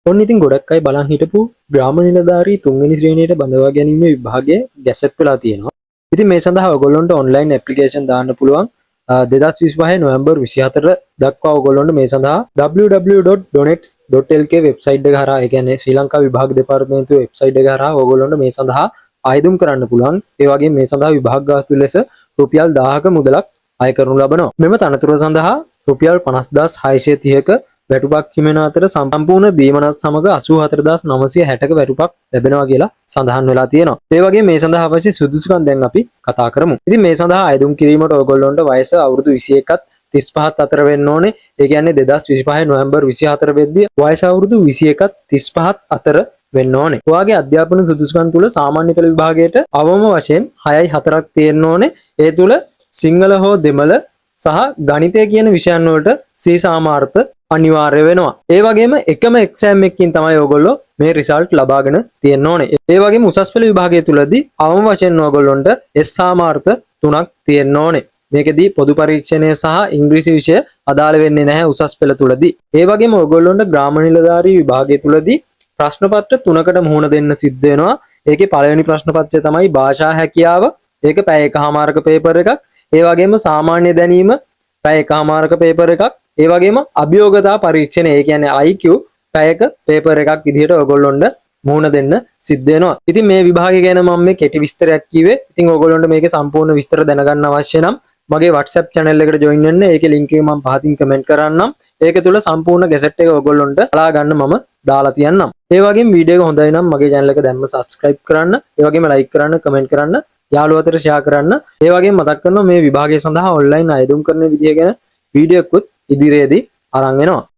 ඔන්න ඉතින් ගොඩක් අය බලන් හිටපු ග්‍රාම නිලධාරී තුන්වෙනි ශ්‍රේණියට බඳවා ගැනීමේ විභාගය ගැසට් වෙලා තියෙනවා. ඉතින් මේ සඳහා ඔයගොල්ලන්ට ඔන්ලයින් ඇප්ලිකේෂන් දාන්න පුළුවන් 2025 නොවැම්බර් 24 දක්වා ඔයගොල්ලන්ට මේ සඳහා www.donets.lk වෙබ්සයිට් එක හරහා ඒ කියන්නේ ශ්‍රී ලංකා විභාග දෙපාර්තමේන්තුවේ වෙබ්සයිට් එක හරහා ඔයගොල්ලන්ට මේ සඳහා ආයදුම් කරන්න පුළුවන්. ඒ වගේම මේ සඳහා විභාග ගාස්තු ලෙස රුපියල් 1000ක මුදලක් අය කරනු ලබනවා. මෙම තනතුර සඳහා රුපියල් 50630ක වැටුපක් හිමෙන අතර සම්පූර්ණ දීමනත් සමග 84960ක වැටුපක් ලැබෙනවා කියලා සඳහන් වෙලා තියෙනවා. ඒ වගේ මේ සඳහා අවශ්‍ය සුදුසුකම් දැන් අපි කතා කරමු. ඉතින් මේ සඳහා අයදුම් කිරීමට ඔයගොල්ලන්ට වයස අවුරුදු 21ත් 35ත් අතර වෙන්න ඕනේ. ඒ කියන්නේ 2025 නොවැම්බර් 24 වෙද්දී වයස අවුරුදු 21ත් 35ත් අතර වෙන්න ඕනේ. ඔයාගේ අධ්‍යාපන සුදුසුකම් තුල සාමාන්‍ය පෙළ විභාගයට අවම වශයෙන් 6යි 4ක් තියෙන්න ඕනේ. ඒ තුල සිංහල හෝ දෙමළ සහ ගණිතය කියන විෂයන් වලට C සාමාර්ථ අනිවාර්ය වෙනවා. ඒ වගේම එකම එක්සෑම් එකකින් තමයි ඔයගොල්ලෝ මේ රිසල්ට් ලබාගෙන තියෙන්න ඕනේ. ඒ වගේම උසස් පෙළ විභාගය තුලදී අවම වශයෙන් ඔයගොල්ලන්ට S සාමාර්ථ 3ක් තියෙන්න ඕනේ. මේකදී පොදු පරීක්ෂණය සහ ඉංග්‍රීසි විෂය අදාළ වෙන්නේ නැහැ උසස් පෙළ තුලදී. ඒ වගේම ඔයගොල්ලන්ට ග්‍රාම නිලධාරී විභාගය තුලදී ප්‍රශ්න පත්‍ර 3කට මුහුණ දෙන්න සිද්ධ වෙනවා. ඒකේ පළවෙනි ප්‍රශ්න පත්‍රය තමයි භාෂා හැකියාව. ඒක පැය එකහමාරක පේපර් එකක්. ඒ වගේම සාමාන්‍ය දැනීම පැය එකහමාරක පේපර් එකක්. ඒ වගේම අභියෝගතා පරීක්ෂණය ඒ කියන්නේ IQ පැයක පේපර් එකක් විදිහට ඔයගොල්ලොන්ට මුහුණ දෙන්න සිද්ධ වෙනවා. ඉතින් මේ විභාගය ගැන මම මේ කෙටි විස්තරයක් කිව්වේ. ඉතින් ඔයගොල්ලොන්ට මේකේ සම්පූර්ණ විස්තර දැනගන්න අවශ්‍ය නම් මගේ WhatsApp channel එකට join වෙන්න. ඒකේ link එක මම පහතින් comment කරන්නම්. ඒක තුල සම්පූර්ණ ගැසට් එක ඔයගොල්ලොන්ට බලා ගන්න මම දාලා තියන්නම්. ඒ වගේම වීඩියෝ එක හොඳයි නම් මගේ channel එක දැන්ම subscribe කරන්න. ඒ වගේම like කරන්න, comment කරන්න, යාළුවෝ අතර share කරන්න. ඒ වගේම මතක් කරනවා මේ විභාගය සඳහා online අයදුම් කරන විදිය ගැන වීඩියෝ එකකුත් ඉදිරියේදී අරන් එනවා.